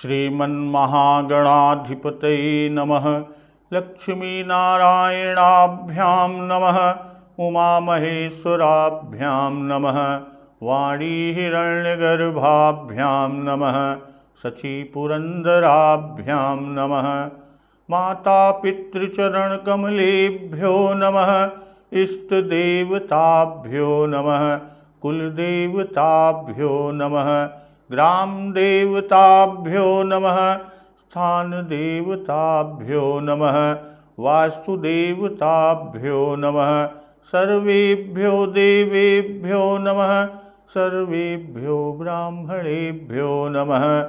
श्रीमन्महागणाधिपतये नमः। लक्ष्मीनारायणाभ्यां नमः। उमामहेश्वराभ्यां नमः। वाणीहिरण्यगर्भाभ्यां नमः। शचीपुरन्दराभ्यां नमः। मातापितृचरणकमलेभ्यो नमः। इष्टदेवताभ्यो नमः। कुलदेवताभ्यो नमः। ग्रामदेवताभ्यो नमः। स्थानदेवताभ्यो नमः। वास्तुदेवताभ्यो नमः। सर्वेभ्यो देवेभ्यो नमः। सर्वेभ्यो ब्राह्मणेभ्यो नमः।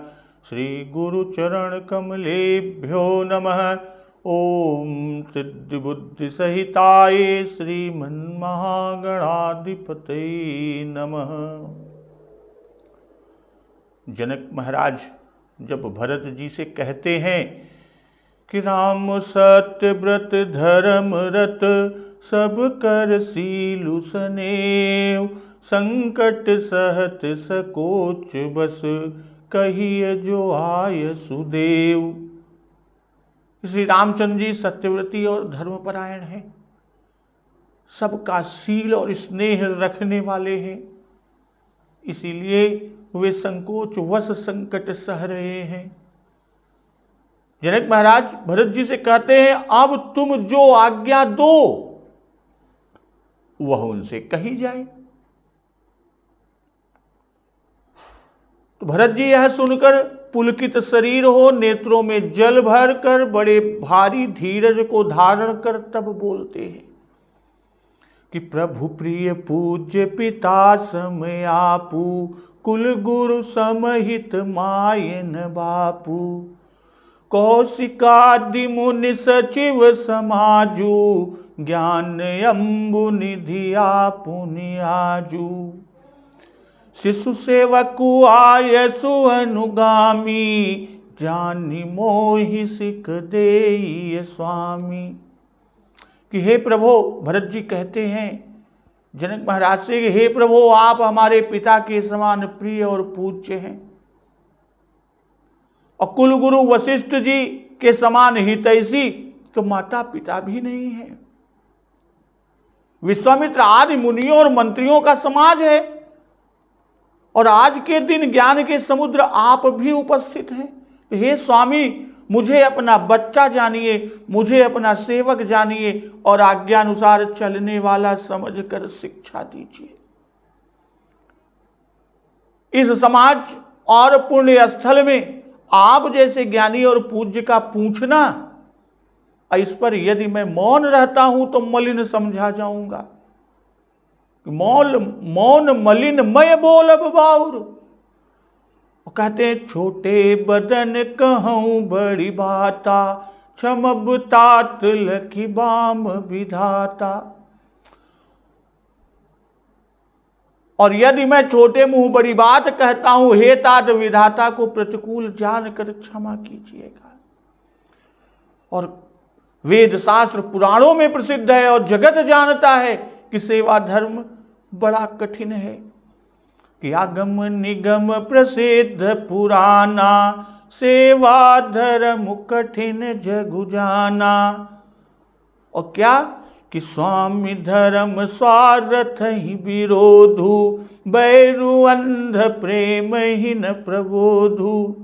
श्रीगुरुचरणकमलेभ्यो नमः। ओम सिद्धिबुद्धिसहिताय श्रीमन्महागणाधिपतये नमः। जनक महाराज जब भरत जी से कहते हैं कि राम सत्य व्रत धर्म रत सब कर सीलु सनेव, संकट सहत सकोच बस कहिए जो आय सुदेव। श्री रामचंद्र जी सत्यव्रती और धर्मपरायण हैं, सबका सील और स्नेह रखने वाले हैं, इसीलिए वे संकोच वश संकट सह रहे हैं। जनक महाराज भरत जी से कहते हैं अब तुम जो आज्ञा दो वह उनसे कही जाए। तो भरत जी यह सुनकर पुलकित शरीर हो, नेत्रों में जल भर कर बड़े भारी धीरज को धारण कर तब बोलते हैं कि प्रभु प्रिय पूज्य पिता समय आपू, कुल गुरु समहित मायन बापू, कौशिकादि मुनि सचिव समाजू, ज्ञान अम्बु निधि आपुनि आजू। शिशु सेवकु आयसु अनुगामी, जानि मोहि सिख देई स्वामी। कि हे प्रभु, भरत जी कहते हैं जनक महाराज से कि हे प्रभु, आप हमारे पिता के समान प्रिय और पूज्य हैं और कुल गुरु वशिष्ठ जी के समान हितैषी तो माता पिता भी नहीं है। विश्वामित्र आदि मुनियों और मंत्रियों का समाज है और आज के दिन ज्ञान के समुद्र आप भी उपस्थित हैं। हे स्वामी, मुझे अपना बच्चा जानिए, मुझे अपना सेवक जानिए और आज्ञानुसार चलने वाला समझकर शिक्षा दीजिए। इस समाज और पुण्य स्थल में आप जैसे ज्ञानी और पूज्य का पूछना, इस पर यदि मैं मौन रहता हूं तो मलिन समझा जाऊंगा। मौन मलिन मय बोलब बाउर। कहते हैं छोटे बदन कहूं बड़ी बाता, क्षमब तात लखी बाम विधाता। और यदि मैं छोटे मुंह बड़ी बात कहता हूं, हे तात विधाता को प्रतिकूल जानकर क्षमा कीजिएगा। और वेद शास्त्र पुराणों में प्रसिद्ध है और जगत जानता है कि सेवा धर्म बड़ा कठिन है। कि आगम निगम प्रसिद्ध पुराना, सेवा धर्म कठिन जगु जाना। और क्या कि स्वामी धर्म स्वार्थ ही विरोधु, बैरु अंध प्रेम ही न प्रबोधु।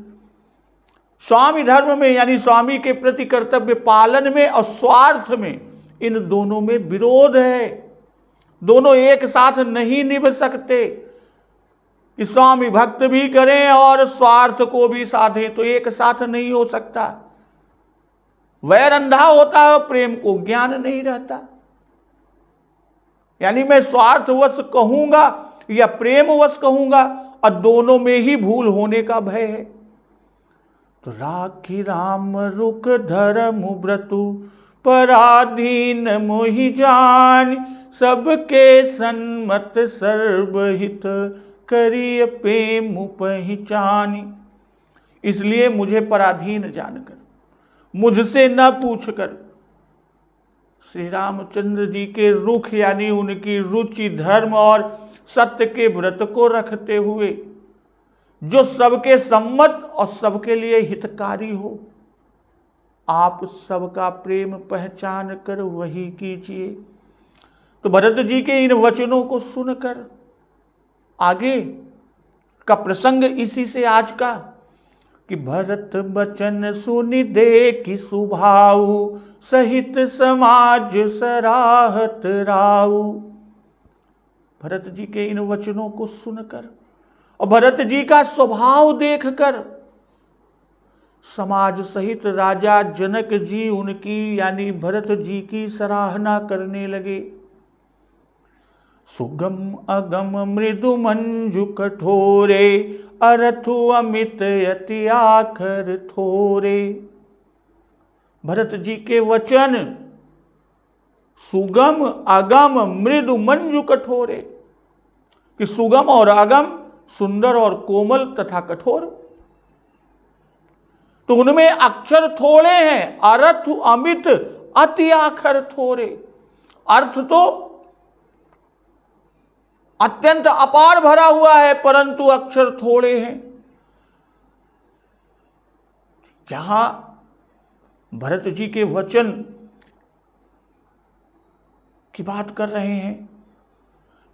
स्वामी धर्म में यानी स्वामी के प्रति कर्तव्य पालन में और स्वार्थ में, इन दोनों में विरोध है। दोनों एक साथ नहीं निभ सकते। स्वामी भक्त भी करें और स्वार्थ को भी साधें तो एक साथ नहीं हो सकता। वैर अंधा होता है, प्रेम को ज्ञान नहीं रहता। यानी मैं स्वार्थवश कहूंगा या प्रेमवश कहूंगा और दोनों में ही भूल होने का भय है। तो राखी राम रुख धर्म व्रतु, पराधीन मोहि जान, सबके सन्मत सर्वहित करिय प्रेम पहचानी। इसलिए मुझे पराधीन जानकर, मुझसे न पूछकर, श्री रामचंद्र जी के रुख यानी उनकी रुचि धर्म और सत्य के व्रत को रखते हुए जो सबके सम्मत और सबके लिए हितकारी हो। आप सबका प्रेम पहचान कर वही कीजिए। तो भरत जी के इन वचनों को सुनकर आगे का प्रसंग इसी से आज का कि भरत बचन सुनि देखि सुभाऊ, सहित समाज सराहत राऊ। भरत जी के इन वचनों को सुनकर और भरत जी का स्वभाव देखकर समाज सहित राजा जनक जी उनकी यानी भरत जी की सराहना करने लगे। सुगम अगम मृदु मंजु कठोरे, अरथु अमित अति आखर थोरे। भरत जी के वचन सुगम अगम मृदु मंजु कठोरे, कि सुगम और अगम, सुंदर और कोमल तथा कठोर। तो उनमें अक्षर थोड़े हैं, अर्थ अमित अति आखर थोरे। अर्थ तो अत्यंत अपार भरा हुआ है, परंतु अक्षर थोड़े हैं। यहां भरत जी के वचन की बात कर रहे हैं।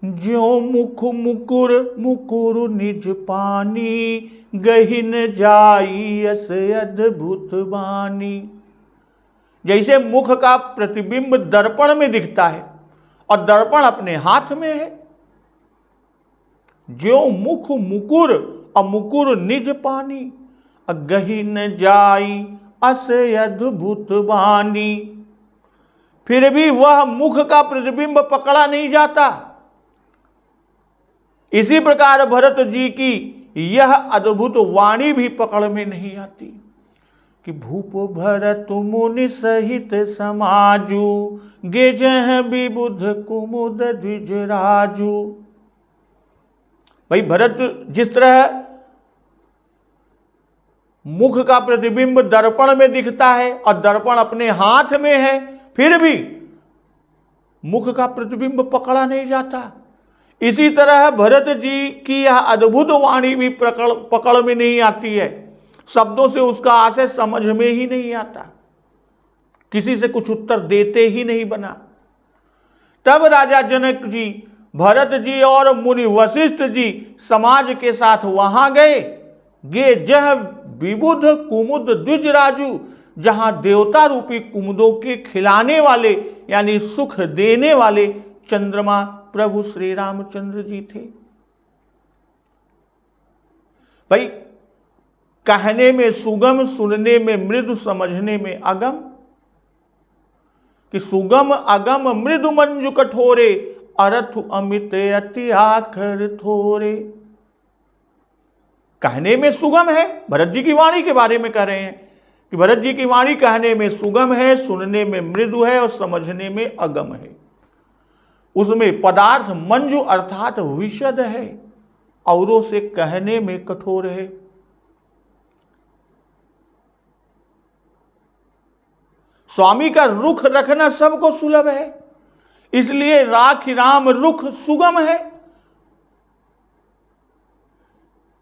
ज्यो मुख मुकुर मुकुर निज पानी, गहिन जाई अस अद्भुत बानी। जैसे मुख का प्रतिबिंब दर्पण में दिखता है और दर्पण अपने हाथ में है। ज्यो मुख मुकुर और मुकुर निज पानी, गहिन जाई अस अद्भुत बानी। फिर भी वह मुख का प्रतिबिंब पकड़ा नहीं जाता। इसी प्रकार भरत जी की यह अद्भुत वाणी भी पकड़ में नहीं आती कि भूप भरत मुनि सहित समाजू, गेजह विबुध कुमुद द्विज राजू। भाई भरत जिस तरह मुख का प्रतिबिंब दर्पण में दिखता है और दर्पण अपने हाथ में है, फिर भी मुख का प्रतिबिंब पकड़ा नहीं जाता। इसी तरह भरत जी की यह अद्भुत वाणी भी पकड़ में नहीं आती है। शब्दों से उसका आशय समझ में ही नहीं आता, किसी से कुछ उत्तर देते ही नहीं बना। तब राजा जनक जी, भरत जी और मुनि वशिष्ठ जी समाज के साथ वहां गए। गे जह विबुध कुमुद द्विज राजू, जहां देवता रूपी कुमुदों के खिलाने वाले यानी सुख देने वाले चंद्रमा प्रभु श्री रामचंद्र जी थे। भाई कहने में सुगम, सुनने में मृदु, समझने में अगम, कि सुगम अगम मृदु मंजु कठोरे, अरथ अमित अति आखर थोरे। कहने में सुगम है, भरत जी की वाणी के बारे में कह रहे हैं कि भरत जी की वाणी कहने में सुगम है, सुनने में मृदु है और समझने में अगम है। उसमें पदार्थ मंजु अर्थात विशद है, औरों से कहने में कठोर है। स्वामी का रुख रखना सबको सुलभ है, इसलिए राखी राम रुख सुगम है।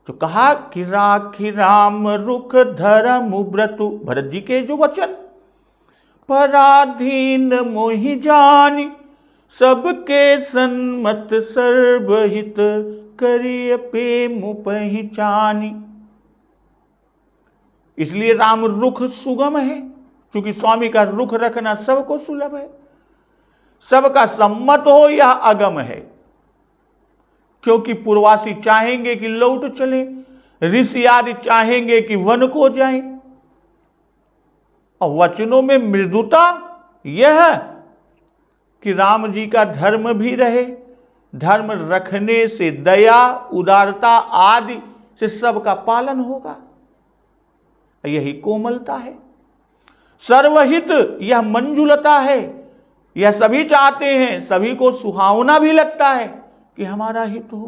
तो कहा कि राखी राम रुख धर्म व्रतु, भरत जी के जो वचन, पराधीन मोहि जानी, सबके सन्मत सर्वहित, करिय प्रेम पहचानी। इसलिए राम रुख सुगम है, क्योंकि स्वामी का रुख रखना सबको सुलभ है। सबका सम्मत हो यह अगम है, क्योंकि पूर्वासी चाहेंगे कि लौट चले, ऋषि आदि चाहेंगे कि वन को जाएं। और वचनों में मृदुता यह है कि राम जी का धर्म भी रहे, धर्म रखने से दया उदारता आदि से सबका पालन होगा, यही कोमलता है। सर्वहित यह मंजुलता है, यह सभी चाहते हैं, सभी को सुहावना भी लगता है कि हमारा हित हो।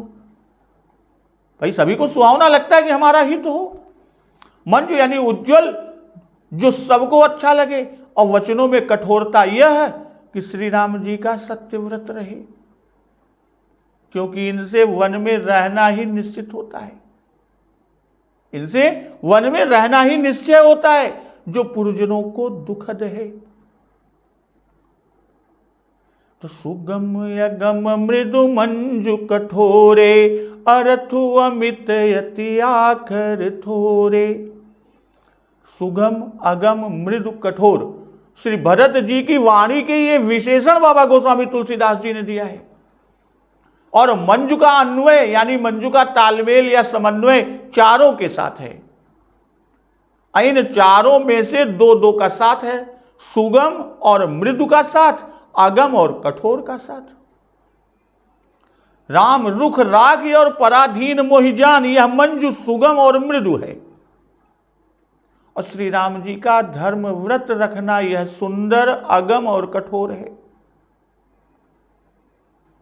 भाई सभी को सुहावना लगता है कि हमारा हित हो। मंजु यानी उज्जवल, जो सबको अच्छा लगे। और वचनों में कठोरता यह है कि श्री राम जी का सत्यव्रत रहे, क्योंकि इनसे वन में रहना ही निश्चित होता है। इनसे वन में रहना ही निश्चय होता है जो पुरजनों को दुखद है। तो सुगम अगम मृदु मंजु कठोरे, अरथु अमित यति आखर थोरे। सुगम अगम मृदु कठोर, श्री भरत जी की वाणी के ये विशेषण बाबा गोस्वामी तुलसीदास जी ने दिया है। और मंजु का अन्वय यानी मंजु का तालमेल या समन्वय चारों के साथ है। इन चारों में से दो दो का साथ है, सुगम और मृदु का साथ, अगम और कठोर का साथ। राम रुख राग और पराधीन मोहिजान, यह मंजु सुगम और मृदु है। और श्री राम जी का धर्म व्रत रखना यह सुंदर, अगम और कठोर है।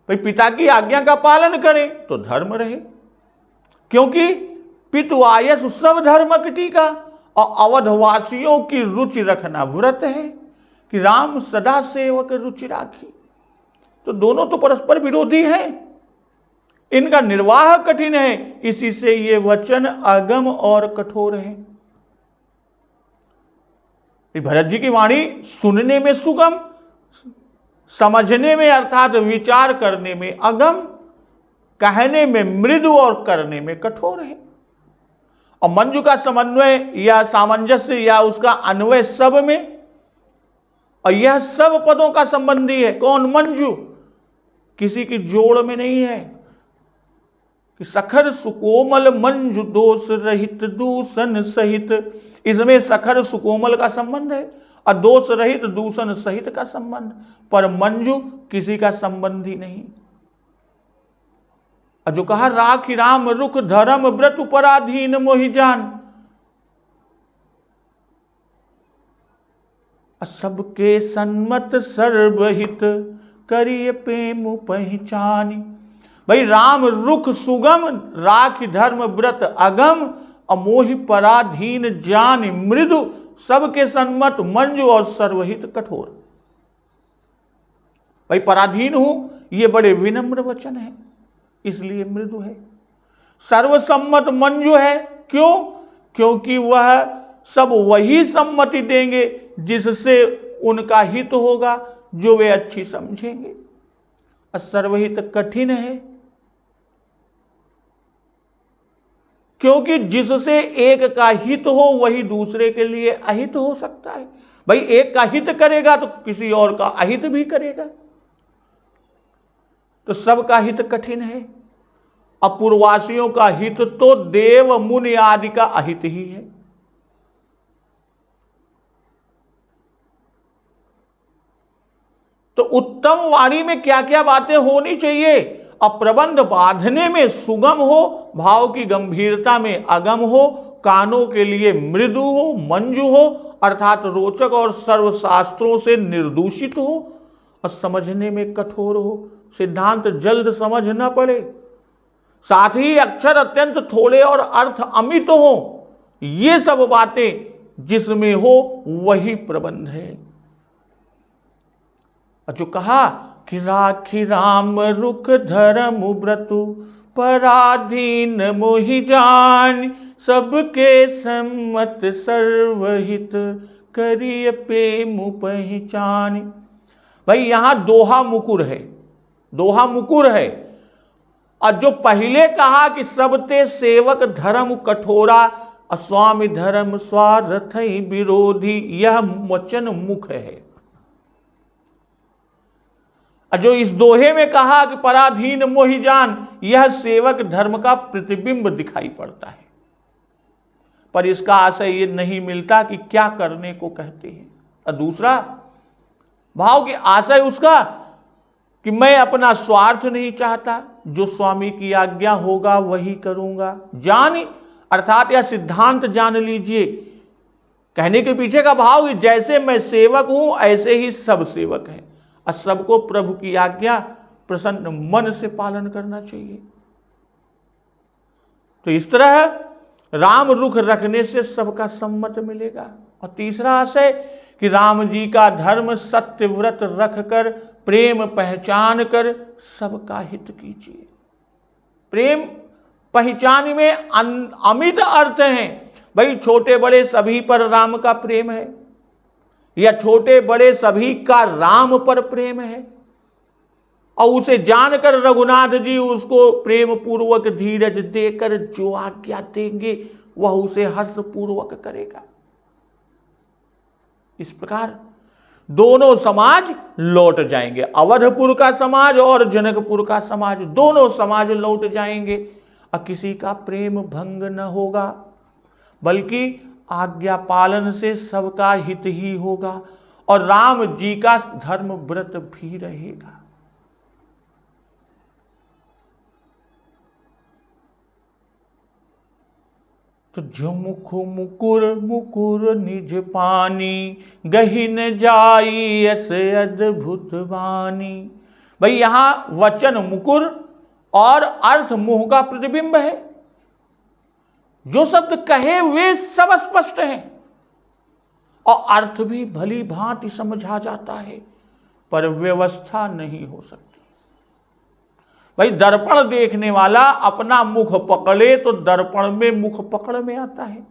भाई पिता की आज्ञा का पालन करें तो धर्म रहे, क्योंकि पितु आयस सब धर्म टीका। और अवधवासियों की रुचि रखना व्रत है कि राम सदा सेवक रुचि राखी। तो दोनों तो परस्पर विरोधी हैं, इनका निर्वाह कठिन है, इसी से ये वचन अगम और कठोर है। भरत जी की वाणी सुनने में सुगम, समझने में अर्थात विचार करने में अगम, कहने में मृदु और करने में कठोर है। और मंजु का समन्वय या सामंजस्य या उसका अन्वय सब में, और यह सब पदों का संबंधी है। कौन? मंजु, किसी की जोड़ में नहीं है कि सखर सुकोमल मंजु दोष रहित दूषण सहित, इसमें सखर सुकोमल का संबंध है और दोष रहित दूषण सहित का संबंध, पर मंजु किसी का संबंधी नहीं। और जो कहा राखी राम रुख धर्म व्रत पराधीन मोहिजान, सबके सन्मत सर्वहित करिए प्रेम पहचानी। भाई राम रुख सुगम, राखी धर्म व्रत अगम, अमोहि पराधीन जान मृदु, सबके सन्मत मंजु और सर्वहित कठोर। भाई पराधीन हूं, ये बड़े विनम्र वचन है, इसलिए मृदु है। सर्वसम्मत मंजु है, क्यों? क्योंकि वह सब वही सम्मति देंगे जिससे उनका हित होगा, जो वे अच्छी समझेंगे। और सर्वहित कठिन है, क्योंकि जिससे एक का हित हो वही दूसरे के लिए अहित हो सकता है। भाई एक का हित करेगा तो किसी और का अहित भी करेगा, तो सबका हित कठिन है। अपूर्ववासियों का हित तो देव मुनि आदि का अहित ही है। तो उत्तम वाणी में क्या क्या बातें होनी चाहिए? अप्रबंध बांधने में सुगम हो, भाव की गंभीरता में अगम हो, कानों के लिए मृदु हो, मंजु हो अर्थात रोचक और सर्वशास्त्रों से निर्दूषित हो, और समझने में कठोर हो, सिद्धांत जल्द समझ न पड़े, साथ ही अक्षर अत्यंत थोड़े और अर्थ अमित हो। ये सब बातें जिसमें हो वही प्रबंध है। जो कहा कि राखी राम रुख धर्म व्रतु पराधीन मोहि जान, सबके सम्मत सर्वहित करिय प्रेम पहचान। भाई यहां दोहा मुकुर है, दोहा मुकुर है। और जो पहले कहा कि सबते सेवक धर्म कठोरा, अस्वामी धर्म स्वार्थ विरोधी, यह वचन मुख है। जो इस दोहे में कहा कि पराधीन मोहिजान, यह सेवक धर्म का प्रतिबिंब दिखाई पड़ता है, पर इसका आशय ये नहीं मिलता कि क्या करने को कहते हैं। और दूसरा भाव की आशय उसका कि मैं अपना स्वार्थ नहीं चाहता, जो स्वामी की आज्ञा होगा वही करूंगा। जान अर्थात यह सिद्धांत जान लीजिए, कहने के पीछे का भाव कि जैसे मैं सेवक हूं ऐसे ही सब सेवक हैं, और सबको प्रभु की आज्ञा प्रसन्न मन से पालन करना चाहिए। तो इस तरह राम रुख रखने से सबका सम्मत मिलेगा। और तीसरा आशय कि राम जी का धर्म सत्य व्रत रखकर प्रेम पहचान कर सबका हित कीजिए। प्रेम पहचान में अमित अर्थ हैं। भाई छोटे बड़े सभी पर राम का प्रेम है, या छोटे बड़े सभी का राम पर प्रेम है, और उसे जानकर रघुनाथ जी उसको प्रेम पूर्वक धीरज देकर जो आज्ञा देंगे वह उसे हर्ष पूर्वक करेगा। इस प्रकार दोनों समाज लौट जाएंगे, अवधपुर का समाज और जनकपुर का समाज, दोनों समाज लौट जाएंगे, और किसी का प्रेम भंग न होगा, बल्कि आज्ञा पालन से सबका हित ही होगा, और राम जी का धर्म व्रत भी रहेगा। तो जो मुख मुकुर मुकुर निज पानी, गहिन जाई ऐसे अद्भुत वाणी। भाई यहां वचन मुकुर और अर्थ मुंह का प्रतिबिंब है। जो शब्द कहे वे सब स्पष्ट हैं और अर्थ भी भली भांति समझा जाता है, पर व्यवस्था नहीं हो सकती। भाई दर्पण देखने वाला अपना मुख पकड़े तो दर्पण में मुख पकड़ में आता है,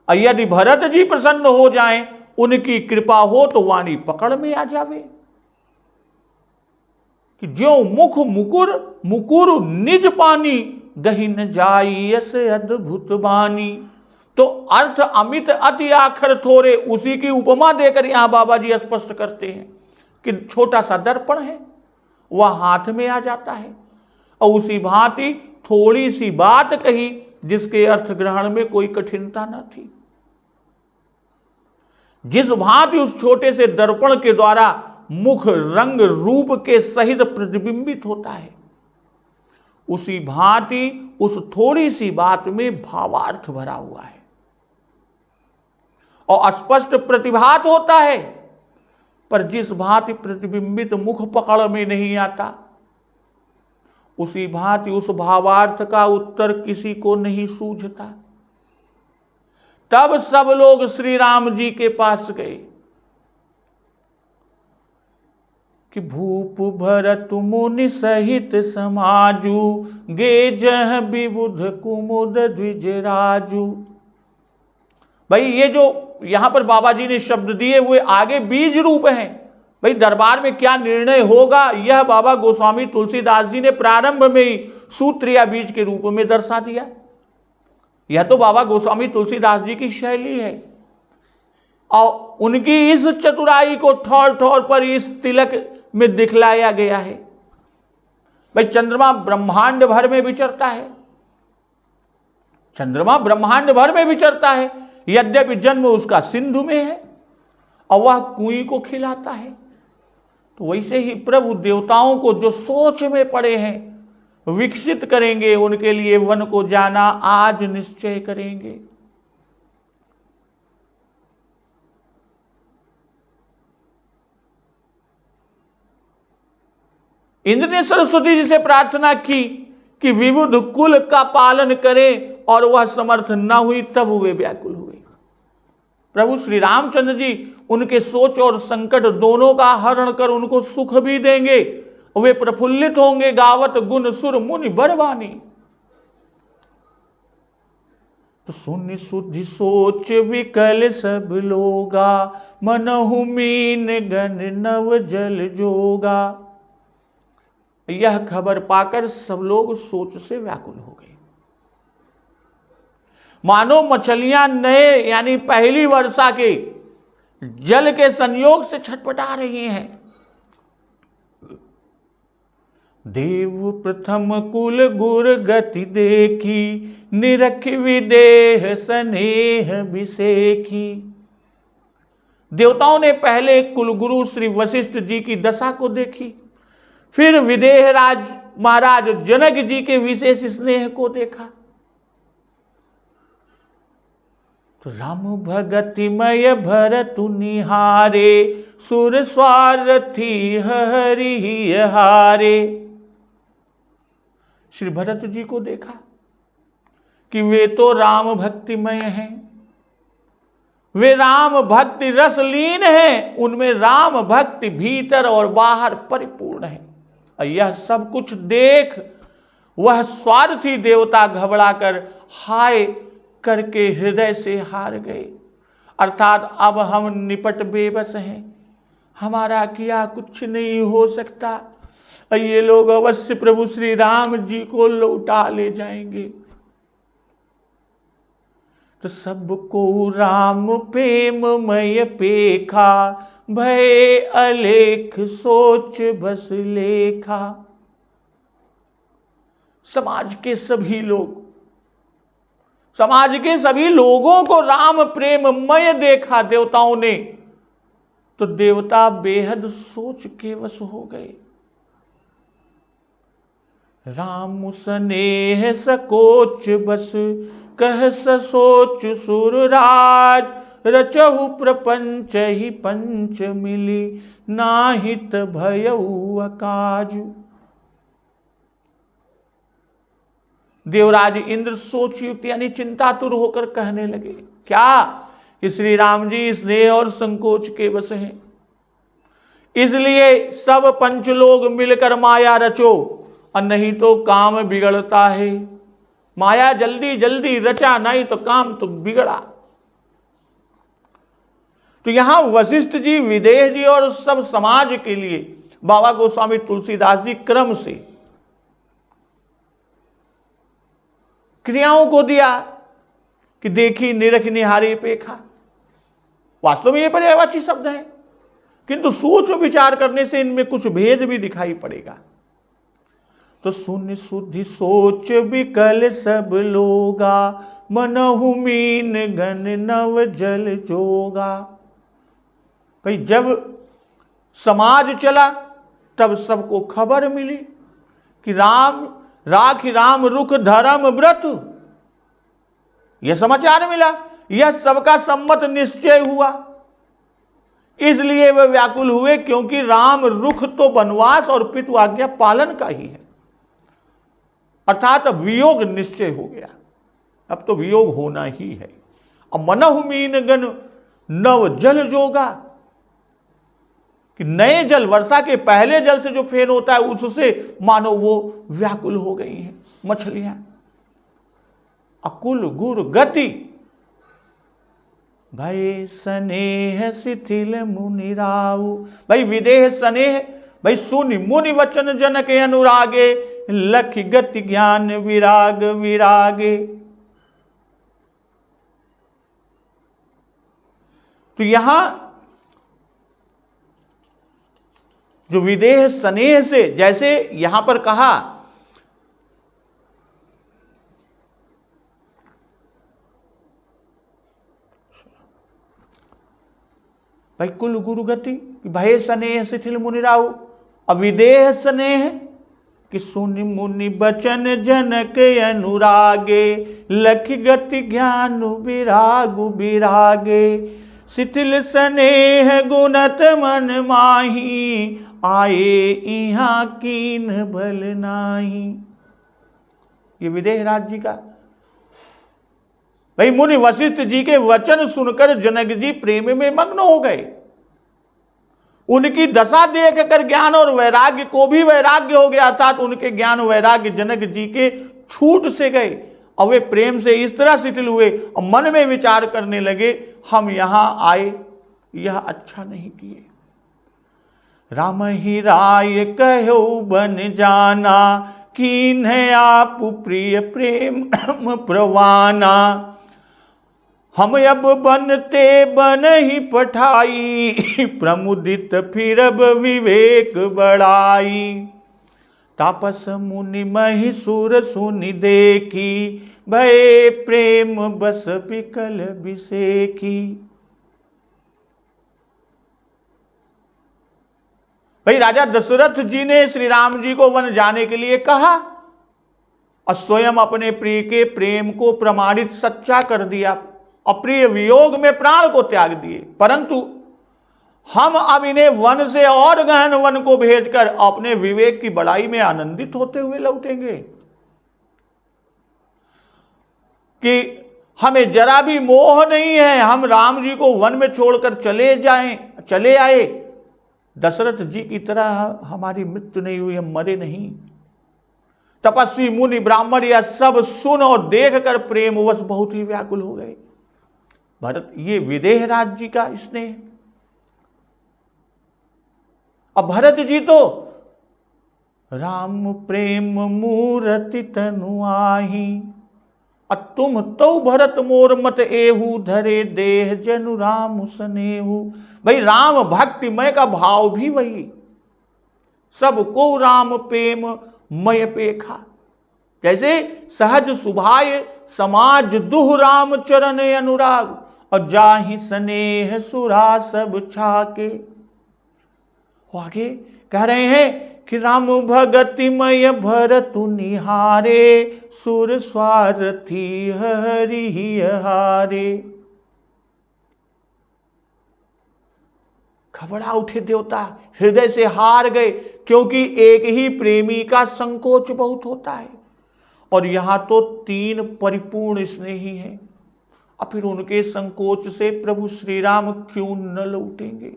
और यदि भरत जी प्रसन्न हो जाएं, उनकी कृपा हो तो वाणी पकड़ में आ जावे। कि जो मुख मुकुर मुकुर निज पानी, गहिन जाई ऐसे अद्भुत वाणी। तो अर्थ अमित अति आखर थोरे, उसी की उपमा देकर यहां बाबा जी स्पष्ट करते हैं कि छोटा सा दर्पण है, वह हाथ में आ जाता है, और उसी भांति थोड़ी सी बात कही जिसके अर्थ ग्रहण में कोई कठिनता न थी। जिस भांति उस छोटे से दर्पण के द्वारा मुख रंग रूप के सहित प्रतिबिंबित होता है, उसी भांति उस थोड़ी सी बात में भावार्थ भरा हुआ है और स्पष्ट प्रतिभात होता है। पर जिस भांति प्रतिबिंबित मुख पकड़ में नहीं आता, उसी भांति उस भावार्थ का उत्तर किसी को नहीं सूझता। तब सब लोग श्री राम जी के पास गए कि भूप भरत मुनि सहित समाजू, गे जह विबुध कुमुद द्विज राजू। भाई ये जो यहां पर बाबा जी ने शब्द दिए हुए आगे बीज रूप हैं। भाई दरबार में क्या निर्णय होगा यह बाबा गोस्वामी तुलसीदास जी ने प्रारंभ में ही सूत्र या बीज के रूप में दर्शा दिया। यह तो बाबा गोस्वामी तुलसीदास जी की शैली है और उनकी इस चतुराई को ठौर ठौर पर इस तिलक में दिखलाया गया है। भाई चंद्रमा ब्रह्मांड भर में विचरता है, चंद्रमा ब्रह्मांड भर में विचरता है, यद्यपि जन्म उसका सिंधु में है और वह कुएं को खिलाता है। तो वैसे ही प्रभु देवताओं को जो सोच में पड़े हैं विकसित करेंगे, उनके लिए वन को जाना आज निश्चय करेंगे। इंद्र ने सरस्वती जी से प्रार्थना की कि विबुध कुल का पालन करें और वह समर्थ न हुई, तब वे व्याकुल हुए। प्रभु श्री रामचंद्र जी उनके सोच और संकट दोनों का हरण कर उनको सुख भी देंगे, वे प्रफुल्लित होंगे। गावत गुण सुर मुनि बड़वानी। तो सुनि सुधि सोच विकल सब लोगा, मनहु मीन गण नव जल जोगा। यह खबर पाकर सब लोग सोच से व्याकुल हो गए। मानो मछलियां नए यानी पहली वर्षा के जल के संयोग से छटपटा रही हैं। देव प्रथम कुल गुर गति देखी, निरख विदेह स्नेह विसेखी। देवताओं ने पहले कुलगुरु श्री वशिष्ठ जी की दशा को देखी, फिर विदेह राज महाराज जनक जी के विशेष स्नेह को देखा। तो राम भगतिमय भरतु निहारे, सुर स्वारथी हरि हारे। श्री भरत जी को देखा कि वे तो राम भक्तिमय हैं, वे राम भक्ति रसलीन हैं, उनमें राम भक्ति भीतर और बाहर परिपूर्ण है। और यह सब कुछ देख वह स्वार्थी देवता घबराकर हाय करके हृदय से हार गए। अर्थात अब हम निपट बेबस हैं, हमारा किया कुछ नहीं हो सकता, ये लोग अवश्य प्रभु श्री राम जी को लौटा ले जाएंगे। तो सबको राम प्रेम मय पेखा, भय अलेख सोच बस लेखा। समाज के सभी लोगों को राम प्रेममय देखा देवताओं ने, तो देवता बेहद सोच के वश हो गए। राम स्नेह सकोच बस कह सोच सुरराज, रचहु प्रपंच ही पंच मिली, नाहित भयउ अकाजु। देवराज इंद्र सोच युक्त यानी चिंतातुर होकर कहने लगे, क्या कि श्री राम जी स्नेह और संकोच के वश हैं, इसलिए सब पंचलोक मिलकर माया रचो, और नहीं तो काम बिगड़ता है। माया जल्दी जल्दी रचा, नहीं तो काम तो बिगड़ा। तो यहां वशिष्ठ जी, विदेह जी और सब समाज के लिए बाबा गोस्वामी तुलसीदास जी क्रम से क्रियाओं को दिया कि देखी निरख निहारी पेखा। वास्तव में ये पर्यायवाची शब्द है, किंतु सोच विचार करने से इनमें कुछ भेद भी दिखाई पड़ेगा। तो शून्य शुद्धि सोच विकल सब लोगा, मनहु मीन गण नव जल जोगा। भाई जब समाज चला तब सबको खबर मिली कि राम राखी राम रुख धर्म व्रत, यह समाचार मिला, यह सबका सम्मत निश्चय हुआ। इसलिए वे व्याकुल हुए, क्योंकि राम रुख तो वनवास और पितु आज्ञा पालन का ही है। अर्थात अब वियोग निश्चय हो गया, अब तो वियोग होना ही है। अब मनहु मीन गण नव जल जोगा, कि नए जल, वर्षा के पहले जल से जो फेन होता है उससे मानो वो व्याकुल हो गई हैं मछलियां। अकुल गुर गति भय स्नेह शिथिल मुनि राउ। भाई विदेह स्नेह, भाई सुनि मुनि वचन जनक अनुरागे, लख गति ज्ञान विराग विरागे। तो यहां जो विदेह स्नेह से, जैसे यहां पर कहा भाई कुल गुरु गति, भय स्नेह शिथिल मुनि राहु। अविदेह स्नेह कि सुनि मुनि बचन जनक अनुरागे, लख गति ज्ञान विरागु विरागे। शिथिल स्नेह गुणत मन माही, आए इहाँ कीन भल नाही। ये विदेह राज जी का। भाई मुनि वशिष्ठ जी के वचन सुनकर जनक जी प्रेम में मग्न हो गए। उनकी दशा देख कर ज्ञान और वैराग्य को भी वैराग्य हो गया, अर्थात उनके ज्ञान वैराग्य जनक जी के छूट से गए और वे प्रेम से इस तरह शिथिल हुए और मन में विचार करने लगे, हम यहां आए यह अच्छा नहीं किए। राम ही राय कहो बन जाना, कीन है आप प्रिय प्रेम प्रवाना। हम अब बनते बन ही पठाई, प्रमुदित फिर अब विवेक बढ़ाई। तापस मुनि महिषुर सुनि देखी, भय प्रेम बस विकल विसेखी। भाई राजा दशरथ जी ने श्री राम जी को वन जाने के लिए कहा और स्वयं अपने प्रिय के प्रेम को प्रमाणित सच्चा कर दिया, अप्रिय वियोग में प्राण को त्याग दिए। परंतु हम अब इन्हें वन से और गहन वन को भेजकर अपने विवेक की बड़ाई में आनंदित होते हुए लौटेंगे कि हमें जरा भी मोह नहीं है, हम राम जी को वन में छोड़कर चले आए। दशरथ जी की तरह हमारी मृत्यु नहीं हुई, हम मरे नहीं। तपस्वी मुनि ब्राह्मण यह सब सुन और देख कर प्रेमवश बहुत ही व्याकुल हो गए। भरत, ये विदेह राज जी का स्नेह। अब भरत जी तो राम प्रेम मूर्ति तनु आही, और तुम तो भरत मोर मत एहू, धरे देह जनु राम सनेहू। भाई राम भक्तिमय का भाव भी वही, सबको राम प्रेम मय पेखा। जैसे सहज सुभाय समाज दुह राम चरण अनुराग, और जाहि स्नेह सुरा सब छाके। आगे कह रहे हैं कि राम भगतिमय भरतु निहारे, सुर स्वार्थी हरि हारे। घबरा उठे देवता, हृदय से हार गए, क्योंकि एक ही प्रेमी का संकोच बहुत होता है, और यहां तो 3 परिपूर्ण स्नेही हैं। और फिर उनके संकोच से प्रभु श्री राम क्यों न लौटेंगे।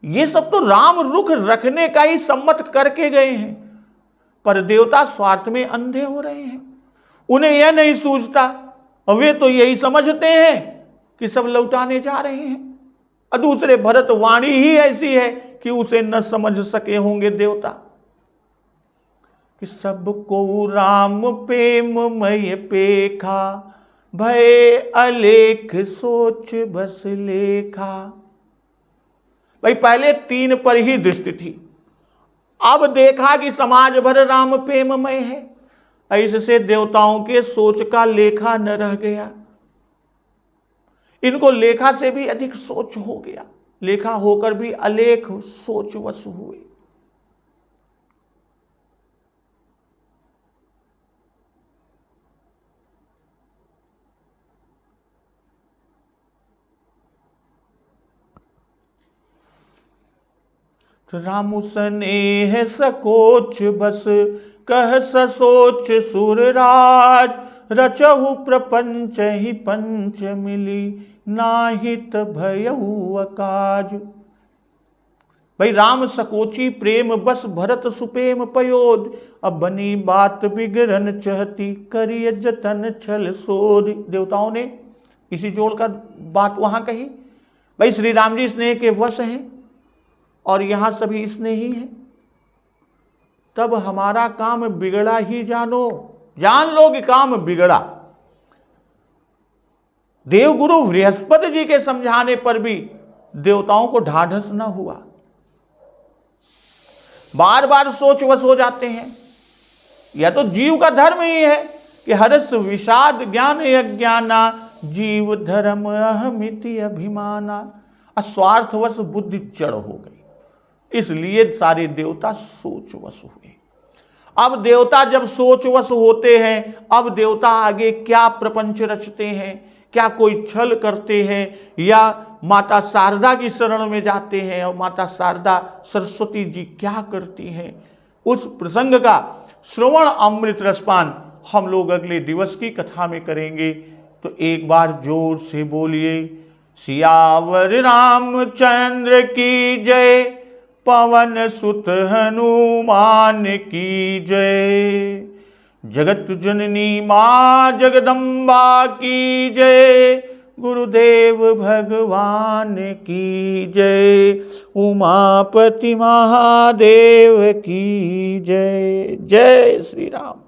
ये सब तो राम रुख रखने का ही सम्मत करके गए हैं, पर देवता स्वार्थ में अंधे हो रहे हैं। उन्हें यह नहीं सूझता, वे तो यही समझते हैं कि सब लौटाने जा रहे हैं। और दूसरे भरत वाणी ही ऐसी है कि उसे न समझ सके होंगे देवता, कि सबको राम प्रेम मय पेखा, भय अलेख सोच बस लेखा। भाई पहले 3 पर ही दृष्टि थी, अब देखा कि समाज भर राम प्रेममय है। इससे देवताओं के सोच का लेखा न रह गया, इनको लेखा से भी अधिक सोच हो गया, लेखा होकर भी अलेख सोच वश हुए। रामु स्नेह सकोच बस, कह ससोच सुरराज, रचहु प्रपंच ही पंच मिली, नाहित भयहु अकाज। भाई राम सकोची प्रेम बस, भरत सुप्रेम पयोद, अब बनी बात बिगड़न चहती, करिय जतन छल सोध। देवताओं ने इसी जोड़ कर बात वहां कही। भाई श्री राम जी स्नेह के वश हैं, और यहां सभी स्नेही हैं, तब हमारा काम बिगड़ा ही जानो, जान लो कि काम बिगड़ा। देवगुरु बृहस्पति जी के समझाने पर भी देवताओं को ढाढ़स न हुआ, बार बार सोच वश हो जाते हैं। यह तो जीव का धर्म ही है कि हर्ष विषाद ज्ञान अज्ञाना, जीव धर्म अहमिति अभिमाना। स्वार्थवश बुद्धि जड़ हो गई, इसलिए सारे देवता सोचवश हुए। अब देवता जब सोचवश होते हैं, अब देवता आगे क्या प्रपंच रचते हैं, क्या कोई छल करते हैं, या माता शारदा की शरण में जाते हैं, और माता शारदा सरस्वती जी क्या करती हैं, उस प्रसंग का श्रवण अमृत रसपान हम लोग अगले दिवस की कथा में करेंगे। तो एक बार जोर से बोलिए, सियावर रामचंद्र की जय, पवन सुत हनुमान की जय। जगत जननी मां जगदम्बा की जय, गुरुदेव भगवान की जय, उमापति महादेव की जय। जय श्री राम।